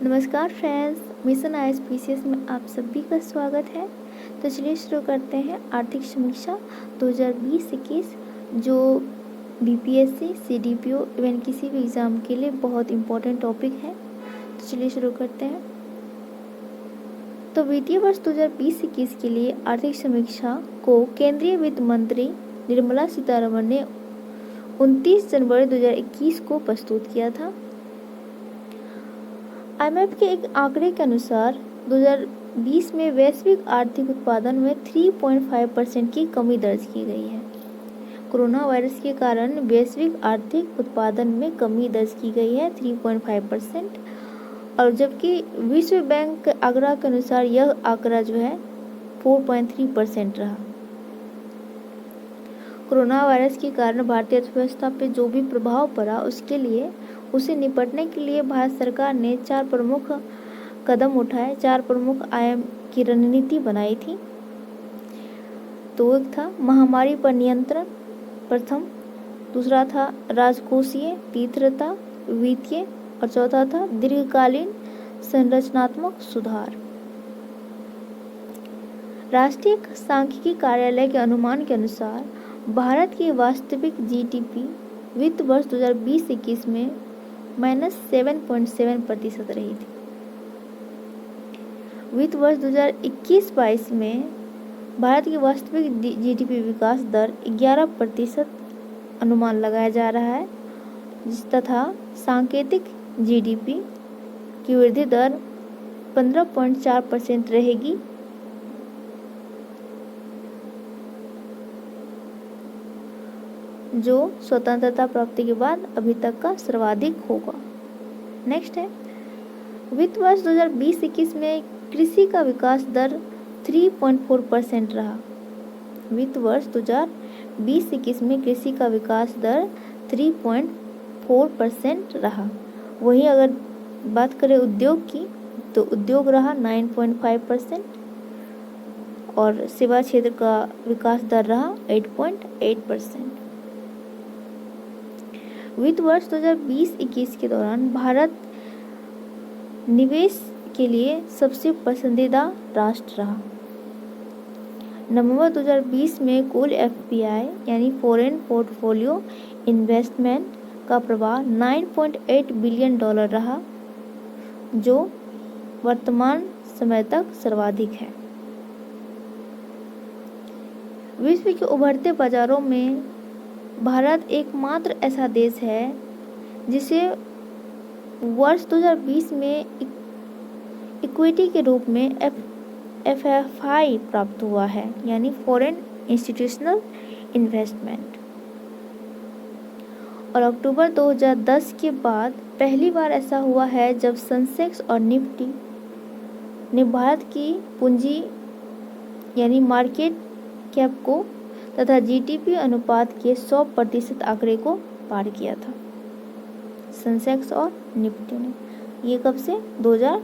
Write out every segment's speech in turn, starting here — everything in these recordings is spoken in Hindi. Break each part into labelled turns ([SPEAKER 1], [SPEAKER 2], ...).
[SPEAKER 1] नमस्कार फ्रेंड्स, मिशन आईएसपीसीएस में आप सभी का स्वागत है। तो चलिए शुरू करते हैं आर्थिक समीक्षा 2020-21 जो बीपीएससी, सीडीपीओ इवन किसी भी एग्ज़ाम के लिए बहुत इम्पोर्टेंट टॉपिक है। तो चलिए शुरू करते हैं। तो वित्तीय वर्ष 2020-21 के लिए आर्थिक समीक्षा को केंद्रीय वित्त मंत्री निर्मला सीतारमण ने 29 जनवरी 2021 को प्रस्तुत किया था। IMF के एक आंकड़े के अनुसार 2020 में वैश्विक आर्थिक उत्पादन में 3.5% की कमी दर्ज की गई है। कोरोना वायरस के कारण वैश्विक आर्थिक उत्पादन में कमी दर्ज की गई है 3.5%, और जबकि विश्व बैंक के आंकड़ा के अनुसार यह आंकड़ा जो है 4.3% रहा। कोरोना वायरस के कारण भारतीय अर्थव्यवस्था पर जो भी प्रभाव पड़ा उसे निपटने के लिए भारत सरकार ने 4 प्रमुख कदम उठाए, 4 प्रमुख आयाम की रणनीति बनाई थी। तो एक था महामारी पर नियंत्रण प्रथम, दूसरा था राजकोषीय, तीसरा था वित्तीय और चौथा था दीर्घकालीन संरचनात्मक सुधार। राष्ट्रीय सांख्यिकी कार्यालय के अनुमान के अनुसार भारत की वास्तविक जीडीपी वित्त वर्ष 2020-21 में -7.7% रही थी। वित्त वर्ष 2021-22 में भारत की वास्तविक जीडीपी विकास दर 11% अनुमान लगाया जा रहा है, तथा सांकेतिक जीडीपी की वृद्धि दर 15.4% रहेगी। जो स्वतंत्रता प्राप्ति के बाद अभी तक का सर्वाधिक होगा। नेक्स्ट है वित्त वर्ष 2020-21 में कृषि का विकास दर 3.4% रहा। वित्त वर्ष 2020-21 में कृषि का विकास दर 3.4% रहा। वहीं अगर बात करें उद्योग की तो उद्योग रहा 9.5% और सेवा क्षेत्र का विकास दर रहा 8.8%। वित्त वर्ष 2020-21 के दौरान भारत निवेश के लिए सबसे पसंदीदा राष्ट्र रहा। नवंबर 2020 में कुल एफपीआई यानी फॉरेन पोर्टफोलियो इन्वेस्टमेंट का प्रवाह $9.8 बिलियन रहा, जो वर्तमान समय तक सर्वाधिक है। विश्व के उभरते बाजारों में भारत एकमात्र ऐसा देश है जिसे वर्ष 2020 में इक्विटी के रूप में एफआईआई प्राप्त हुआ है, यानी फॉरेन इंस्टीट्यूशनल इन्वेस्टमेंट। और अक्टूबर 2010 के बाद पहली बार ऐसा हुआ है जब सेंसेक्स और निफ्टी ने भारत की पूंजी यानी मार्केट कैप को तथा जीडीपी अनुपात के 100% आंकड़े को पार किया था। सेंसेक्स और निफ्टी ने ये कब से 2000।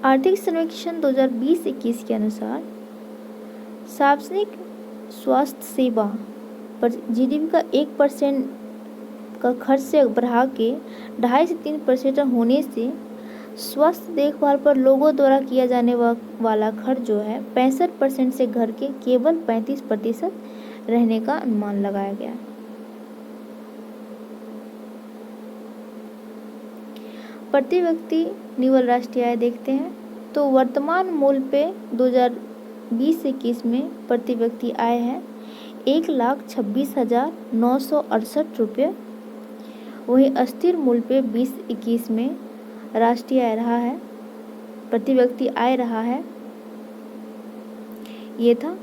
[SPEAKER 1] आर्थिक सर्वेक्षण 2020-21 के अनुसार सार्वजनिक स्वास्थ्य सेवा पर जीडीपी का 1% का खर्च से बढ़ा के 2.5 से 3% होने से स्वास्थ्य देखभाल पर लोगों द्वारा किया जाने वाला खर्च जो है 65% से घट के केवल 35% रहने का अनुमान लगाया गया। प्रति व्यक्ति निव्वल राष्ट्रीय आय देखते हैं तो वर्तमान मूल्य पे 2020-21 में प्रति व्यक्ति आय है 1,26,968 रुपये। वहीं अस्थिर मूल्य पे 2021 में राष्ट्रीय आय रहा है, प्रति व्यक्ति आय रहा है, ये था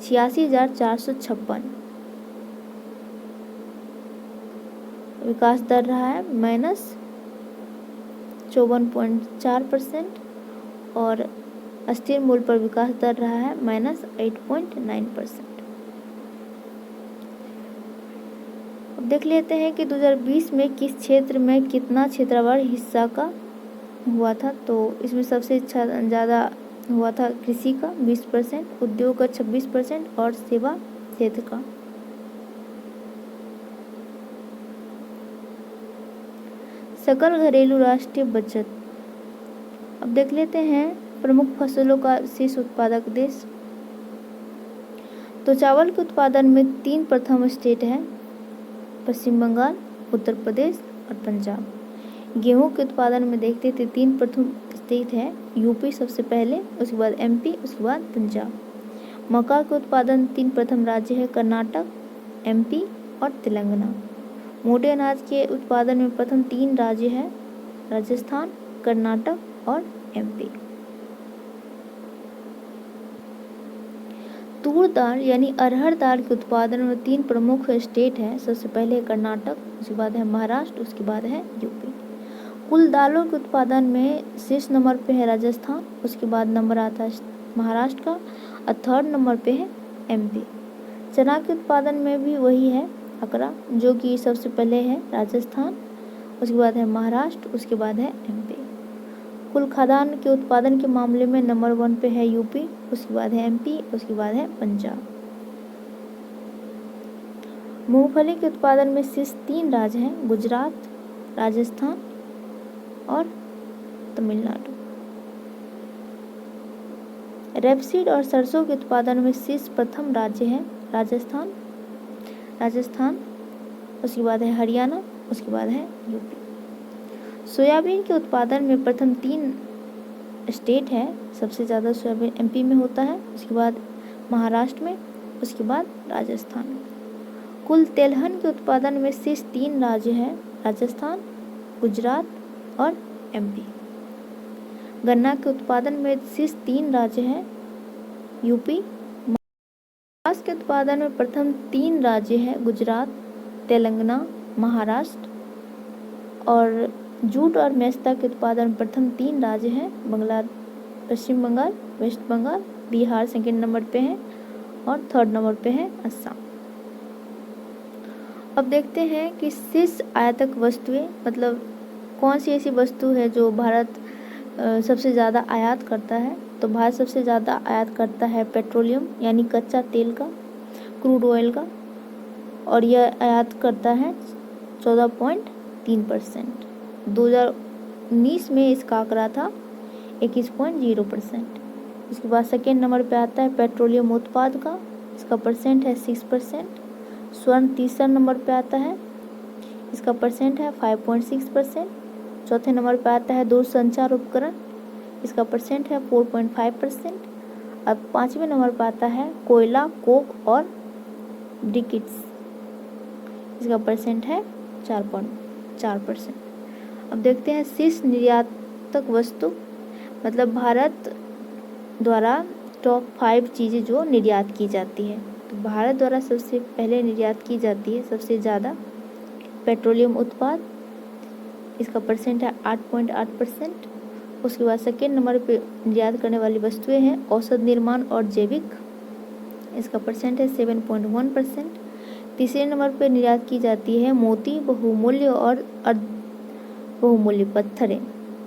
[SPEAKER 1] 86,456। विकास दर रहा है -54.4% और अस्थिर मूल्य पर विकास दर रहा है -8.9%। अब देख लेते हैं कि 2020 में किस क्षेत्र में कितना क्षेत्रफल हिस्सा का हुआ था। तो इसमें सबसे ज़्यादा हुआ था कृषि का 20%, उद्योग का 26% और सेवा क्षेत्र का। सकल घरेलू राष्ट्रीय बचत अब देख लेते हैं प्रमुख फसलों का शीर्ष उत्पादक देश। तो चावल के उत्पादन में 3 प्रथम स्टेट हैं, पश्चिम बंगाल, उत्तर प्रदेश और पंजाब। गेहूं के उत्पादन में देखते थे 3 प्रथम स्टेट है, यूपी सबसे पहले, उसके बाद एमपी, उसके बाद पंजाब। मक्का के उत्पादन 3 प्रथम राज्य है, कर्नाटक, एमपी और तेलंगाना। मोटे अनाज के उत्पादन में प्रथम 3 राज्य है, राजस्थान, कर्नाटक और एमपी। तूर दाल यानी अरहर दाल के उत्पादन में 3 प्रमुख स्टेट हैं, सबसे पहले कर्नाटक, उसके बाद है महाराष्ट्र, उसके बाद है यूपी। कुल दालों के उत्पादन में शीर्ष नंबर पे है राजस्थान, उसके बाद नंबर आता है महाराष्ट्र का और 3rd नंबर पे है एमपी। चना के उत्पादन में भी वही है आंकड़ा, जो कि सबसे पहले है राजस्थान, उसके बाद है महाराष्ट्र, उसके बाद है एमपी। कुल खाद्यान्न के उत्पादन के मामले में नंबर 1 पे है यूपी, उसके बाद है एमपी, उसके बाद है पंजाब। मूंगफली के उत्पादन में शीर्ष 3 राज्य हैं, गुजरात, राजस्थान और तमिलनाडु। रेपसीड और सरसों के उत्पादन में शीर्ष प्रथम राज्य है राजस्थान, उसके बाद है हरियाणा, उसके बाद है यूपी। सोयाबीन के उत्पादन में प्रथम 3 स्टेट है, सबसे ज़्यादा सोयाबीन एमपी में होता है, उसके बाद महाराष्ट्र में, उसके बाद राजस्थान में। कुल तेलहन के उत्पादन में शीर्ष 3 राज्य हैं, राजस्थान, गुजरात और एमपी। गन्ना के उत्पादन में शीर्ष 3 राज्य हैं, यूपी। कपास के उत्पादन में प्रथम 3 राज्य हैं, गुजरात, तेलंगाना, महाराष्ट्र। और जूट और मेस्ता के उत्पादन प्रथम 3 राज्य हैं, पश्चिम बंगाल, वेस्ट बंगाल, बिहार सेकंड नंबर पे है और 3rd नंबर पे है असम। अब देखते हैं कि शीर्ष आयातक वस्तुएं, मतलब कौन सी ऐसी वस्तु है जो भारत सबसे ज़्यादा आयात करता है। तो भारत सबसे ज़्यादा आयात करता है पेट्रोलियम यानी कच्चा तेल का, क्रूड ऑयल का, और यह आयात करता है 14.3%। 2019 में इसका आंकड़ा था 21.0%। इसके बाद सेकेंड नंबर पे आता है पेट्रोलियम उत्पाद का, इसका परसेंट है 6%। स्वर्ण तीसरा नंबर पे आता है, इसका परसेंट है 5.6%। चौथे नंबर पे आता है दूरसंचार उपकरण, इसका परसेंट है 4.5%। अब 5वें नंबर पे आता है कोयला, कोक और ब्रिकेट्स, इसका परसेंट है 4.4%। अब देखते हैं शीर्ष निर्यातक वस्तु, मतलब भारत द्वारा टॉप 5 चीज़ें जो निर्यात की जाती है। तो भारत द्वारा सबसे पहले निर्यात की जाती है सबसे ज़्यादा पेट्रोलियम उत्पाद, इसका परसेंट है 8.8%। उसके बाद सेकेंड नंबर पे निर्यात करने वाली वस्तुएं हैं औषध निर्माण और जैविक, इसका परसेंट है 7.1%। तीसरे नंबर पे निर्यात की जाती है मोती, बहुमूल्य और अर्ध बहुमूल्य पत्थरें,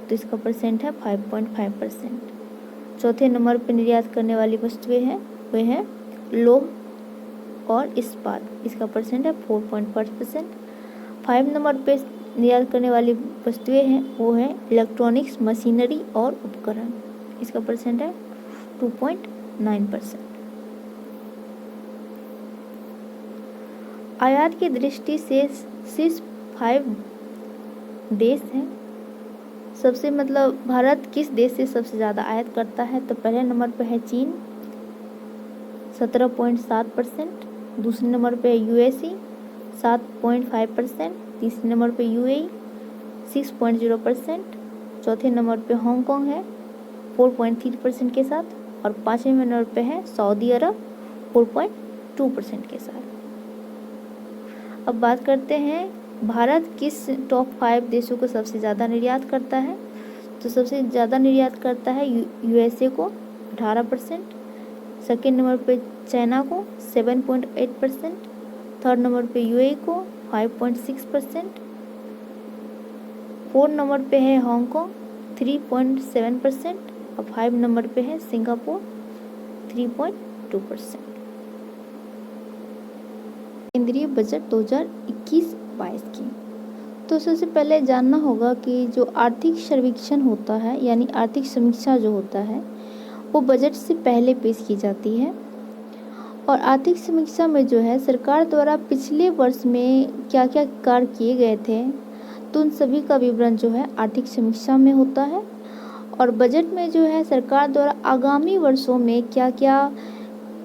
[SPEAKER 1] तो इसका परसेंट है 5.5%। चौथे नंबर पे निर्यात करने वाली वस्तुएं हैं वे हैं लोह और इस्पात, इसका परसेंट है 4.5%। 5 नंबर पे निर्यात करने वाली वस्तुएं हैं वो हैं इलेक्ट्रॉनिक्स, मशीनरी और उपकरण, इसका परसेंट है 2.9%। आयात की दृष्टि से शीर्ष 5 देश हैं। सबसे मतलब भारत किस देश से सबसे ज़्यादा आयात करता है, तो पहले नंबर पे है चीन 17.7%, दूसरे नंबर पे है यूएसए 7.5%, तीसरे नंबर पे यूएई 6.0%, चौथे नंबर पे हांगकांग है 4.3% के साथ, और 5वें नंबर पे है सऊदी अरब 4.2% के साथ। अब बात करते हैं भारत किस टॉप 5 देशों को सबसे ज़्यादा निर्यात करता है। तो सबसे ज़्यादा निर्यात करता है यूएसए को 18%, सेकेंड नंबर पे चाइना को 7.8%, 3rd नंबर पे यूएई को 5.6%, 4th नंबर पे है हांगकांग 3.7% और 5 नंबर पे है सिंगापुर 3.2%। केंद्रीय बजट 2021-22 की, तो सबसे पहले जानना होगा कि जो आर्थिक सर्वेक्षण होता है यानी आर्थिक समीक्षा जो होता है वो बजट से पहले पेश की जाती है। और आर्थिक समीक्षा में जो है सरकार द्वारा पिछले वर्ष में क्या क्या कार्य किए गए थे तो उन सभी का विवरण जो है आर्थिक समीक्षा में होता है। और बजट में जो है सरकार द्वारा आगामी वर्षों में क्या क्या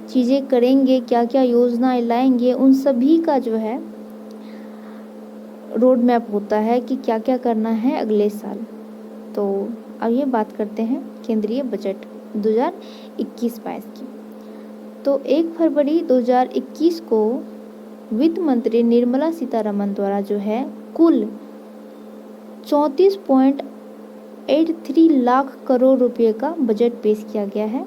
[SPEAKER 1] चीज़ें करेंगे, क्या क्या योजनाएं लाएंगे, उन सभी का जो है रोड मैप होता है कि क्या क्या करना है अगले साल। तो अब ये बात करते हैं केंद्रीय बजट 2021-22 की। तो 1 फरवरी 2021 को वित्त मंत्री निर्मला सीतारमण द्वारा जो है कुल 34.83 लाख करोड़ रुपए का बजट पेश किया गया है।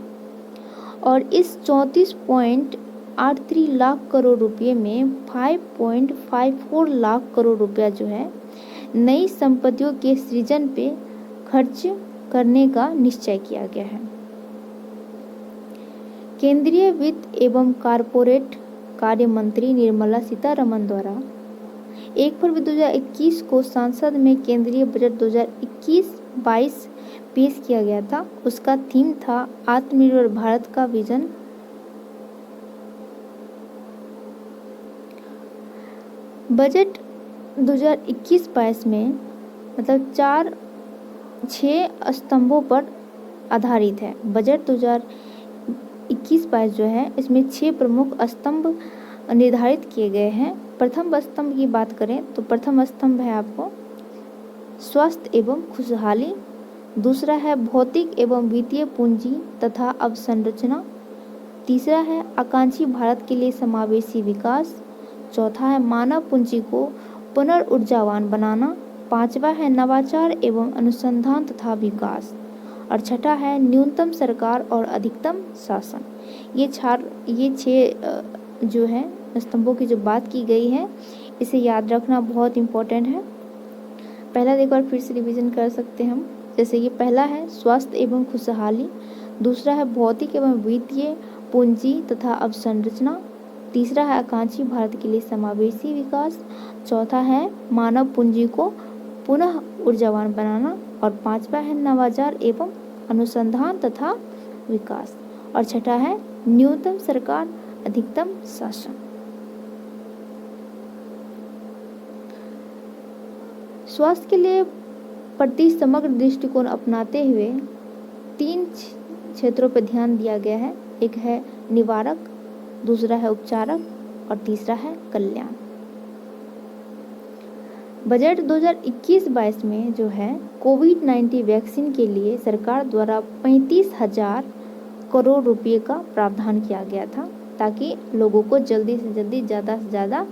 [SPEAKER 1] और इस 34.83 लाख करोड़ रुपए में 5.54 लाख करोड़ रुपया जो है नई संपत्तियों के सृजन पे खर्च करने का निश्चय किया गया है। केंद्रीय वित्त एवं कारपोरेट कार्य मंत्री निर्मला सीतारमण द्वारा 1 फरवरी 2021 को संसद में केंद्रीय बजट 2021-22 पेश किया गया था। उसका थीम था आत्मनिर्भर भारत का विजन। बजट 2021-22 में मतलब 6 स्तंभों पर आधारित है। बजट 2021-22 जो है इसमें 6 प्रमुख स्तंभ निर्धारित किए गए हैं। प्रथम स्तंभ की बात करें तो प्रथम स्तंभ है आपको स्वास्थ्य एवं खुशहाली। दूसरा है भौतिक एवं वित्तीय पूंजी तथा अवसंरचना। तीसरा है आकांक्षी भारत के लिए समावेशी विकास। चौथा है मानव पूंजी को पुनर्ऊर्जावान बनाना। पांचवा है नवाचार एवं अनुसंधान तथा विकास। और छठा है न्यूनतम सरकार और अधिकतम शासन। ये 6 जो है स्तंभों की जो बात की गई है इसे याद रखना बहुत इम्पोर्टेंट है। पहला एक बार फिर से रिवीजन कर सकते हैं हम। जैसे कि पहला है स्वास्थ्य एवं खुशहाली। दूसरा है भौतिक एवं वित्तीय पूंजी तथा अवसंरचना। तीसरा है आकांक्षी भारत के लिए समावेशी विकास। चौथा है मानव पूंजी को पुनः ऊर्जावान बनाना। और पांचवा है नवाचार एवं अनुसंधान तथा विकास। और छठा है न्यूनतम सरकार अधिकतम शासन। स्वास्थ्य के लिए प्रति समग्र दृष्टिकोण अपनाते हुए 3 क्षेत्रों पर ध्यान दिया गया है। एक है निवारक, दूसरा है उपचारक और तीसरा है कल्याण। बजट 2021-22 में जो है कोविड-19 वैक्सीन के लिए सरकार द्वारा 35,000 करोड़ रुपए का प्रावधान किया गया था ताकि लोगों को जल्दी से जल्दी ज़्यादा से ज़्यादा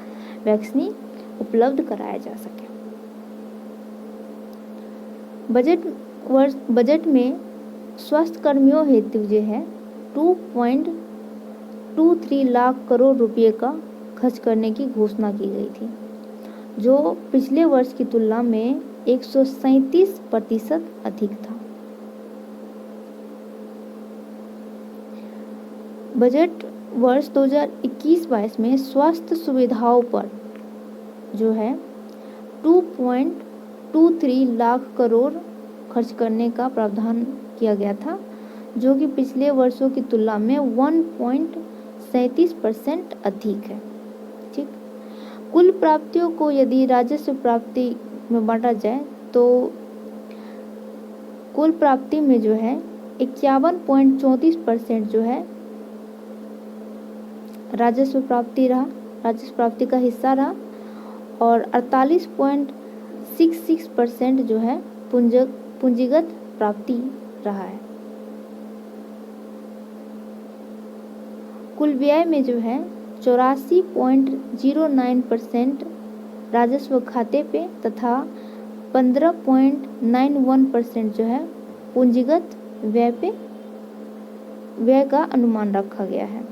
[SPEAKER 1] वैक्सीन उपलब्ध कराया जा सके। बजट में स्वास्थ्य कर्मियों हेतु जो है 2.23 लाख करोड़ रुपए का खर्च करने की घोषणा की गई थी, जो पिछले वर्ष की तुलना में 137% अधिक था। बजट वर्ष 2021-22 में स्वास्थ्य सुविधाओं पर जो है 2.23 लाख करोड़ खर्च करने का प्रावधान किया गया था, जो कि पिछले वर्षों की तुलना में 1.37% अधिक है। ठीक, कुल प्राप्तियों को यदि राजस्व प्राप्ति में बांटा जाए तो कुल प्राप्ति में जो है 51.34% जो है राजस्व प्राप्ति का हिस्सा रहा और 48.66% जो है पूंजीगत प्राप्ति रहा है। कुल व्यय में जो है 84.09% राजस्व खाते पे तथा 15.91% जो है पूंजीगत व्यय का अनुमान रखा गया है।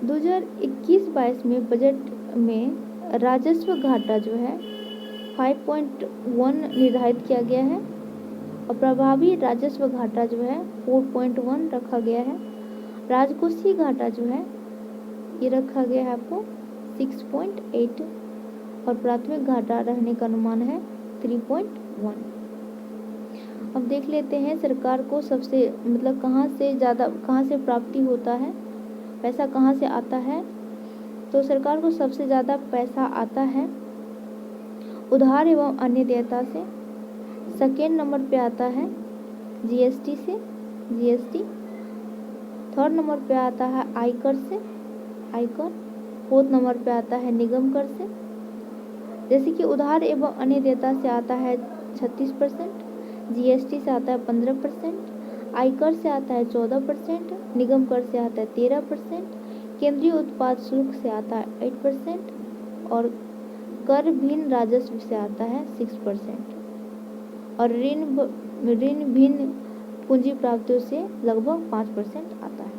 [SPEAKER 1] दो 2021-22 में बजट में राजस्व घाटा जो है 5.1 निर्धारित किया गया है और प्रभावी राजस्व घाटा जो है 4.1 रखा गया है। राजकोषीय घाटा जो है ये रखा गया है आपको 6.8 और प्राथमिक घाटा रहने का अनुमान है 3.1। अब देख लेते हैं सरकार को सबसे मतलब कहाँ से प्राप्ति होता है, पैसा कहाँ से आता है। तो सरकार को सबसे ज़्यादा पैसा आता है उधार एवं अन्य देयता से। सेकेंड नंबर पे आता है जीएसटी से, जीएसटी। थर्ड नंबर पे आता है आयकर से, आयकर। फोर्थ नंबर पे आता है निगम कर से। जैसे कि उधार एवं अन्य देयता से आता है 36%, जीएसटी से आता है 15%, आयकर से आता है 14%, निगम कर से आता है 13%, केंद्रीय उत्पाद शुल्क से आता है 8% और कर भिन्न राजस्व से आता है 6% और ऋण भिन्न पूंजी प्राप्तियों से लगभग 5% आता है।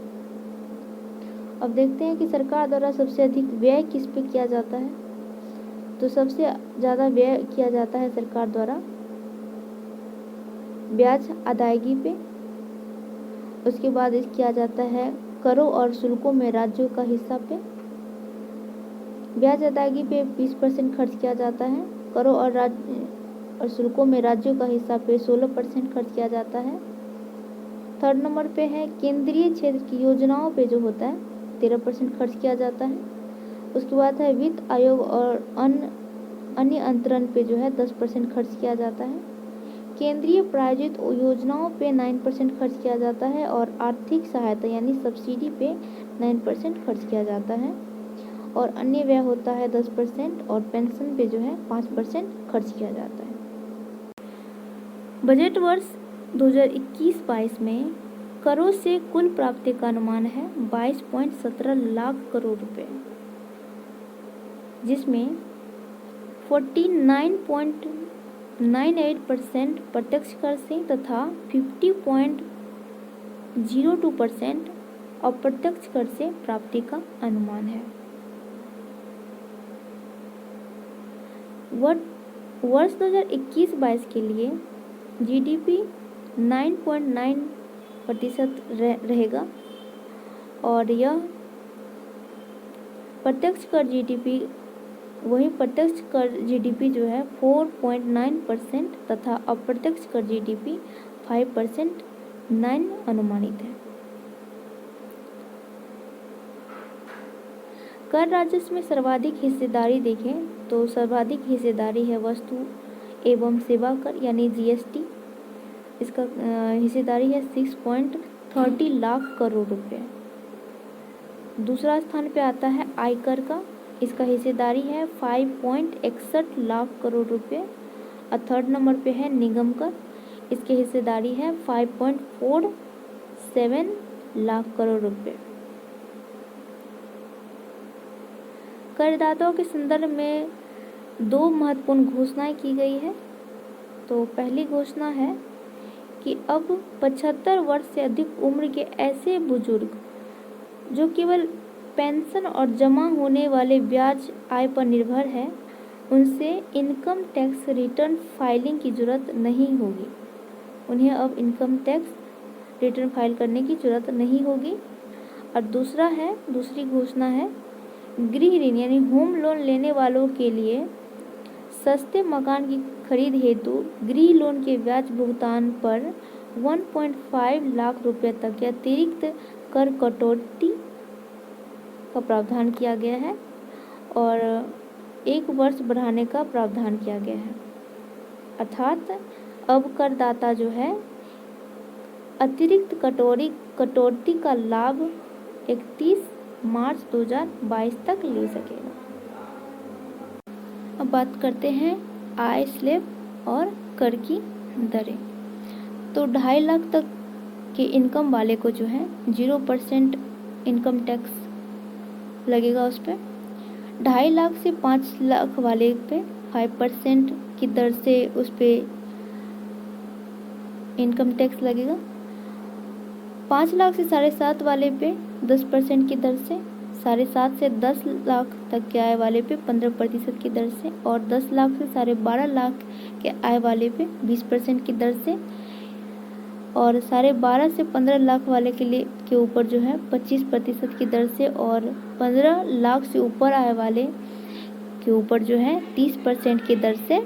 [SPEAKER 1] अब देखते हैं कि सरकार द्वारा सबसे अधिक व्यय किस पे किया जाता है। तो सबसे ज़्यादा व्यय किया जाता है सरकार द्वारा ब्याज अदायगी पे। उसके बाद किया जाता है करों और शुल्कों में राज्यों का हिस्सा पे। ब्याज अदायगी पे 20% खर्च किया जाता है। करों और शुल्कों में राज्यों का हिस्सा पे 16% खर्च किया जाता है। थर्ड नंबर पे है केंद्रीय क्षेत्र की योजनाओं पे जो होता है 13% खर्च किया जाता है। उसके बाद है वित्त आयोग और अन्य अंतरण पे जो है 10% खर्च किया जाता है। केंद्रीय प्रायोजित योजनाओं पे 9% खर्च किया जाता है और आर्थिक सहायता यानी सब्सिडी पे 9% खर्च किया जाता है और अन्य व्यय होता है 10% और पेंशन पे जो है 5% खर्च किया जाता है। बजट वर्ष 2021-22 में करों से कुल प्राप्ति का अनुमान है 22.17 लाख करोड़ रुपए, जिसमें 49.98% प्रत्यक्ष कर से तथा 50.02% अप्रत्यक्ष कर से प्राप्ति का अनुमान है। वर्ष 2021-22 के लिए जीडीपी 9.9% रहेगा और यह प्रत्यक्ष कर जीडीपी जो है 4.9% तथा अप्रत्यक्ष कर जीडीपी 5% अनुमानित है। कर राजस्व में सर्वाधिक हिस्सेदारी देखें तो सर्वाधिक हिस्सेदारी है वस्तु एवं सेवा कर यानी जीएसटी। इसका हिस्सेदारी है 6.30 लाख करोड़ रुपए। दूसरा स्थान पे आता है आयकर का, इसका हिस्सेदारी है 5.61 लाख करोड़ रुपए। और थर्ड नंबर पे है निगम कर, इसकी हिस्सेदारी है 5.47 लाख करोड़ रुपए। करदाताओं के संदर्भ में दो महत्वपूर्ण घोषणाएं की गई है। तो पहली घोषणा है कि अब 75 वर्ष से अधिक उम्र के ऐसे बुजुर्ग जो केवल पेंशन और जमा होने वाले ब्याज आय पर निर्भर है, उनसे इनकम टैक्स रिटर्न फाइलिंग की जरूरत नहीं होगी। उन्हें अब इनकम टैक्स रिटर्न फाइल करने की जरूरत नहीं होगी। और दूसरी घोषणा है गृह ऋण यानी होम लोन लेने वालों के लिए सस्ते मकान की खरीद हेतु गृह लोन के ब्याज भुगतान पर 1.5 लाख रुपए तक के अतिरिक्त कर कटौती का प्रावधान किया गया है और 1 वर्ष बढ़ाने का प्रावधान किया गया है। अर्थात अब करदाता जो है अतिरिक्त कटौती का लाभ 31 मार्च 2022 तक ले सकेगा। अब बात करते हैं आय स्लैब और कर की दरें। तो 2.5 लाख तक के इनकम वाले को जो है 0% इनकम टैक्स लगेगा उस पर। 2.5 लाख से 5 लाख वाले पे 5% की दर से उस पर इनकम टैक्स लगेगा। 5 लाख से 7.5 वाले पे 10% की दर से, 7.5 से 10 लाख तक के आय वाले पे 15% की दर से और 10 लाख से 12.5 लाख के आय वाले पे 20% की दर से और 12.5 से 15 लाख वाले के ऊपर जो है 25% की दर से, और 15 लाख से ऊपर आय वाले के ऊपर जो है 30% की दर से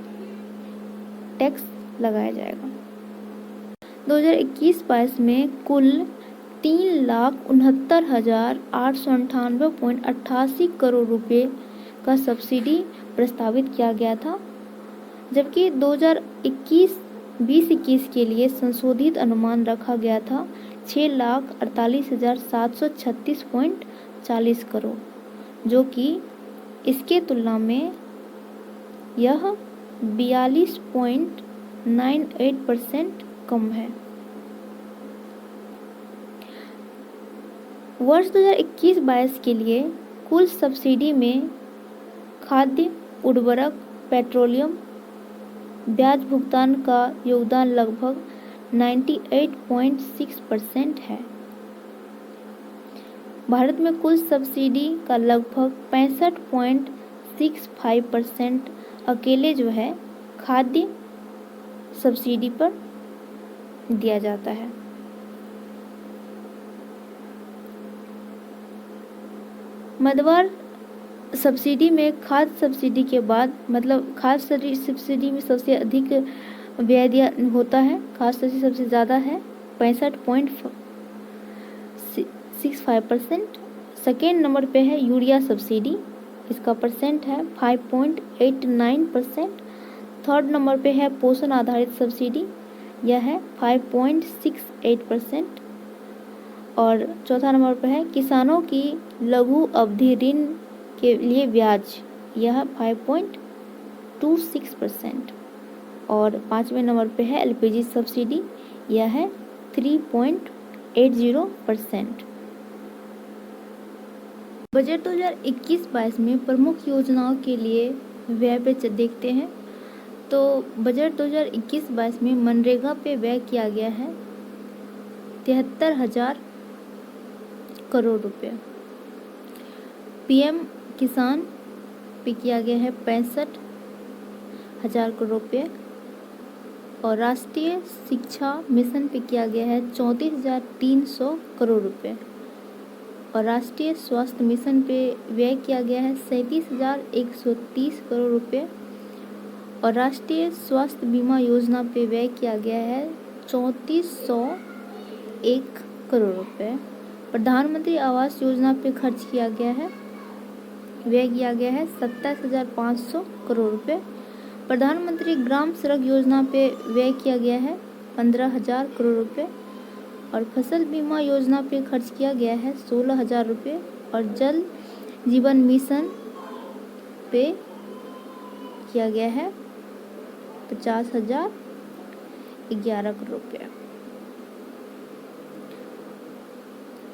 [SPEAKER 1] टैक्स लगाया जाएगा। 2021-22 में कुल 3,69,898.88 करोड़ रुपए का सब्सिडी प्रस्तावित किया गया था, जबकि 2021 के लिए संशोधित अनुमान रखा गया था 6,48,736.40 करोड़, जो कि इसके तुलना में यह 42.98% कम है। वर्ष 2021-22 के लिए कुल सब्सिडी में खाद्य, उर्वरक, पेट्रोलियम, ब्याज भुगतान का योगदान लगभग 98.6% है। भारत में कुल सब्सिडी का लगभग 65.65% अकेले जो है खाद्य सब्सिडी पर दिया जाता है। मध्यवर्ग सब्सिडी में खाद्य सब्सिडी के बाद, मतलब खाद्य सब्सिडी में सबसे अधिक व्यय दिया होता है, खाद्य सब्सिडी सबसे ज़्यादा है 65.65%। सेकेंड नंबर पे है यूरिया सब्सिडी, इसका परसेंट है 5.89%। थर्ड नंबर पे है पोषण आधारित सब्सिडी, यह है 5.68%। और चौथा नंबर पे है किसानों की लघु अवधि ऋण के लिए ब्याज, यह 5.26%। और पाँचवें नंबर पे है एलपीजी सब्सिडी, यह है 3.80%। बजट 2021-22 में प्रमुख योजनाओं के लिए व्यय पे देखते हैं। तो बजट 2021-22 में मनरेगा पे व्यय किया गया है 73,000 करोड़ रुपये। पीएम किसान पे किया गया है 65,000 करोड़ रुपये। और राष्ट्रीय शिक्षा मिशन पे किया गया है 34,300 करोड़ रुपये। और राष्ट्रीय स्वास्थ्य मिशन पे व्यय किया गया है 37,130 करोड़ रुपये। और राष्ट्रीय स्वास्थ्य बीमा योजना पे व्यय किया गया है 3401 करोड़ रुपये। प्रधानमंत्री आवास योजना पे खर्च किया गया है, व्यय किया गया है 27,500 करोड़ रुपये। प्रधानमंत्री ग्राम सड़क योजना पे व्यय किया गया है 15,000 करोड़ रुपये। और फसल बीमा योजना पे खर्च किया गया है 16,000 रुपये। और जल जीवन मिशन पे किया गया है 50,011 करोड़ रुपये।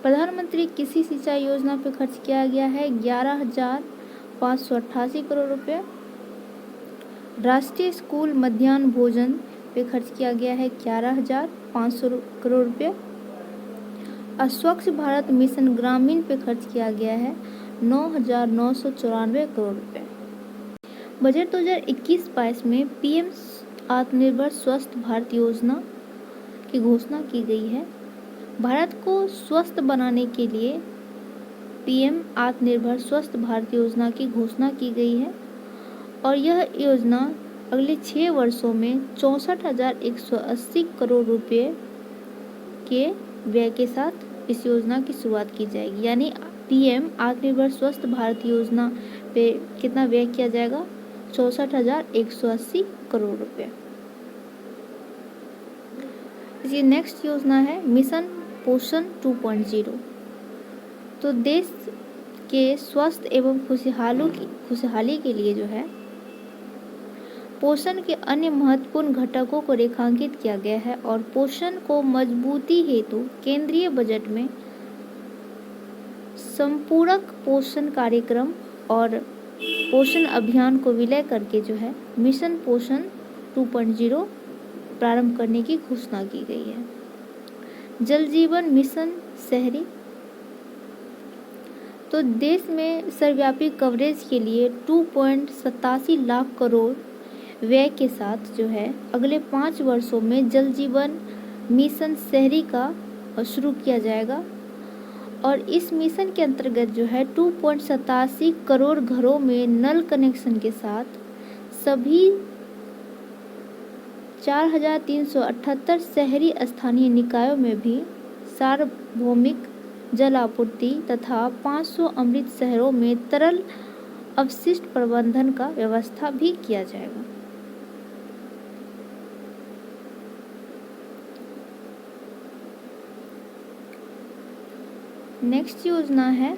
[SPEAKER 1] प्रधानमंत्री कृषि सिंचाई योजना पे खर्च किया गया है 11,588 करोड़ रुपये। राष्ट्रीय स्कूल मध्याह्न भोजन पे खर्च किया गया है 11,500 करोड़ रुपये। स्वच्छ भारत मिशन ग्रामीण पे खर्च किया गया है 9,994 करोड़ रुपये। बजट 2021-22 में पीएम आत्मनिर्भर स्वस्थ भारत योजना की घोषणा की गई है। भारत को स्वस्थ बनाने के लिए पीएम आत्मनिर्भर स्वस्थ भारत योजना की घोषणा की गई है। और यह योजना अगले 6 वर्षों में 64,180 करोड़ रुपये के व्यय के साथ इस योजना की शुरुआत की जाएगी। यानी पीएम आत्मनिर्भर स्वस्थ भारत योजना पे कितना व्यय किया जाएगा? 64,180 करोड़ रुपये। इसकी नेक्स्ट योजना है मिशन पोषण 2.0। तो देश के स्वस्थ एवं खुशहाली के लिए जो है पोषण के अन्य महत्वपूर्ण घटकों को रेखांकित किया गया है। और पोषण को मजबूती हेतु केंद्रीय बजट में संपूरक पोषण कार्यक्रम और पोषण अभियान को विलय करके जो है मिशन पोषण 2.0 प्रारंभ करने की घोषणा की गई है। जल जीवन मिशन शहरी, तो देश में सर्वव्यापी कवरेज के लिए 2.87 लाख करोड़ व्यय के साथ जो है अगले 5 वर्षों में जल जीवन मिशन शहरी का शुरू किया जाएगा। और इस मिशन के अंतर्गत जो है 2.87 करोड़ घरों में नल कनेक्शन के साथ सभी 4,378 शहरी स्थानीय निकायों में भी सार्वभौमिक जल आपूर्ति तथा 500 अमृत शहरों में तरल अपशिष्ट प्रबंधन का व्यवस्था भी किया जाएगा। नेक्स्ट योजना है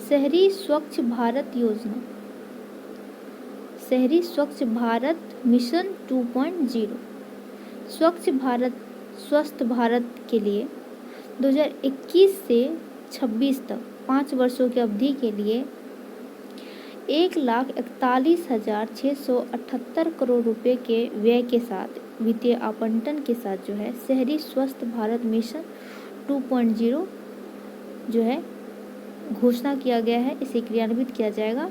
[SPEAKER 1] शहरी स्वच्छ भारत योजना, शहरी स्वच्छ भारत मिशन 2.0। स्वच्छ भारत स्वस्थ भारत के लिए 2021 से 26 तक 5 वर्षों की अवधि के लिए 1,41,678 करोड़ रुपए के व्यय के साथ वित्तीय आवंटन के साथ जो है शहरी स्वस्थ भारत मिशन 2.0 जो है घोषणा किया गया है, इसे क्रियान्वित किया जाएगा।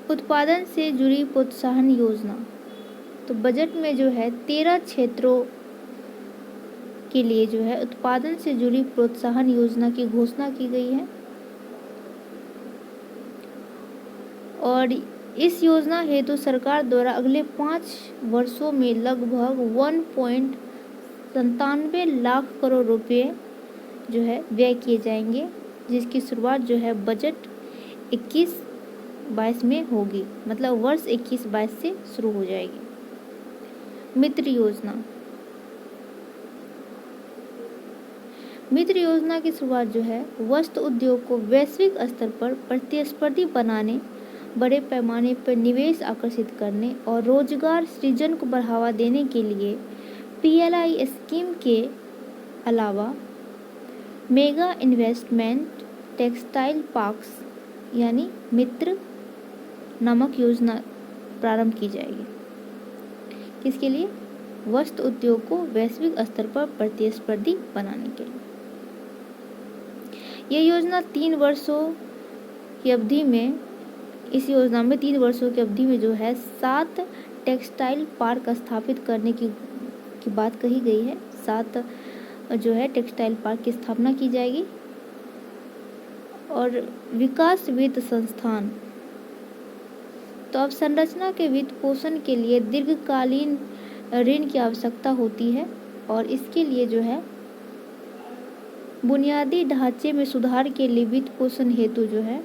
[SPEAKER 1] उत्पादन से जुड़ी प्रोत्साहन योजना, तो बजट में जो है 13 क्षेत्रों के लिए जो है उत्पादन से जुड़ी प्रोत्साहन योजना की घोषणा की गई है। और इस योजना हेतु सरकार द्वारा अगले 5 वर्षों में लगभग 1.97 लाख करोड़ रुपए जो है व्यय किए जाएंगे, जिसकी शुरुआत जो है बजट 21-22 में होगी, मतलब वर्ष 21-22 से शुरू हो जाएगी। मित्र योजना, मित्र योजना की शुरुआत जो है वस्त्र उद्योग को वैश्विक स्तर पर प्रतिस्पर्धी बनाने, बड़े पैमाने पर निवेश आकर्षित करने और रोजगार सृजन को बढ़ावा देने के लिए PLI स्कीम के अलावा मेगा इन्वेस्टमेंट टेक्सटाइल पार्क्स यानी मित्र नामक योजना प्रारंभ की जाएगी। किसके लिए? वस्त्र उद्योग को वैश्विक स्तर पर प्रतिस्पर्धी बनाने के लिए। यह योजना 3 वर्षों की अवधि में, इस योजना में 3 वर्षों की अवधि में जो है 7 टेक्सटाइल पार्क स्थापित करने की बात कही गई है। 7 जो है टेक्सटाइल पार्क की स्थापना की जाएगी। और विकास वित्त संस्थान, तो अवसंरचना के वित्त पोषण के लिए दीर्घकालीन ऋण की आवश्यकता होती है और इसके लिए जो है बुनियादी ढांचे में सुधार के लिए वित्त पोषण हेतु जो है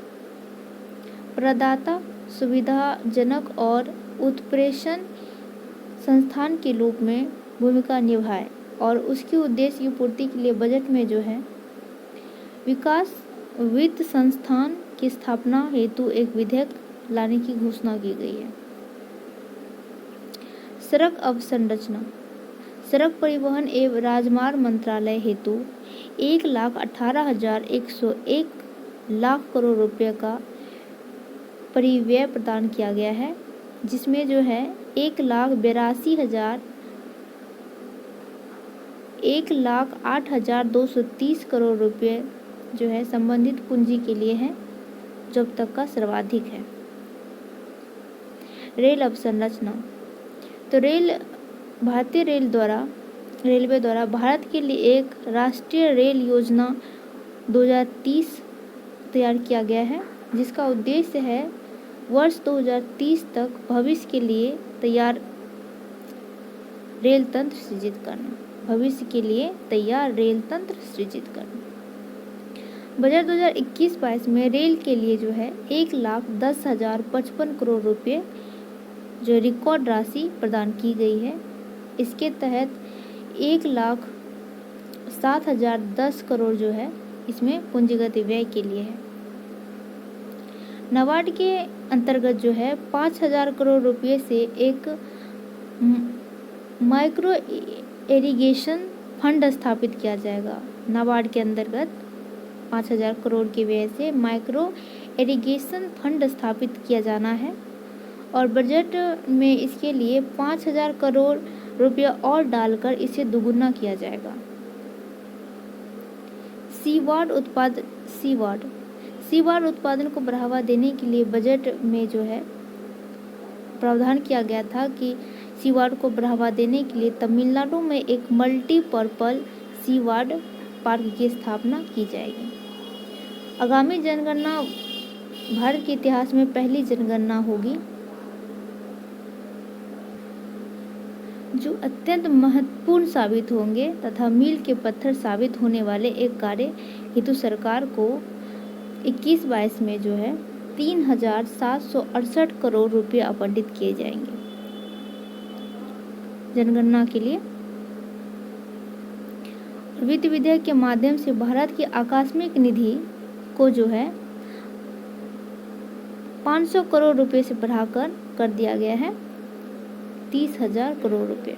[SPEAKER 1] प्रदाता सुविधाजनक और उत्प्रेषण संस्थान के रूप में भूमिका निभाए और उसके उद्देश्य की पूर्ति के लिए बजट में जो है विकास वित्त संस्थान की स्थापना हेतु एक विधेयक लाने की घोषणा की गई है। सड़क अवसंरचना, सड़क परिवहन एवं राजमार्ग मंत्रालय हेतु 1,18,101 लाख करोड़ रुपए का परिव्यय प्रदान किया गया है, जिसमें जो है 1,08,230 करोड़ रुपए जो है संबंधित पूंजी के लिए है, जो अब तक का सर्वाधिक है। रेल अवसंरचना, तो भारतीय रेलवे द्वारा भारत के लिए एक राष्ट्रीय रेल योजना 2030 तैयार किया गया है, जिसका उद्देश्य है वर्ष 2030 तक भविष्य के लिए तैयार रेल तंत्र सृजित करना। बजट 2021-22 में रेल के लिए जो है 1,10,055 करोड़ रुपए जो रिकॉर्ड राशि प्रदान की गई है। इसके तहत 1,07,010 करोड़ जो है इसमें पूंजीगत व्यय के लिए है। नाबार्ड के अंतर्गत जो है 5,000 करोड़ रुपए से एक माइक्रो इरिगेशन फंड स्थापित किया जाएगा। नाबार्ड के अंतर्गत 5,000 करोड़ के व्यय से माइक्रो इरिगेशन फंड स्थापित किया जाना है और बजट में इसके लिए 5,000 करोड़ रुपया और डालकर इसे दोगुना किया जाएगा। सीवार्ड उत्पादन को बढ़ावा देने के लिए बजट में जो है प्रावधान किया गया था कि सीवार्ड को बढ़ावा देने के लिए तमिलनाडु में एक मल्टीपर्पल सीवार्ड पार्क की स्थापना की जाएगी। आगामी जनगणना भारत के इतिहास में पहली जनगणना होगी जो अत्यंत महत्वपूर्ण साबित होंगे तथा मील के पत्थर साबित होने वाले एक कार्य हेतु सरकार को 21-22 में जो है 3,768 करोड़ रुपए आवंटित किए जाएंगे जनगणना के लिए। वित्त विधेयक के माध्यम से भारत की आकस्मिक निधि को जो है 500 करोड़ रुपए से बढ़ाकर कर दिया गया है 30,000 करोड़ रुपए।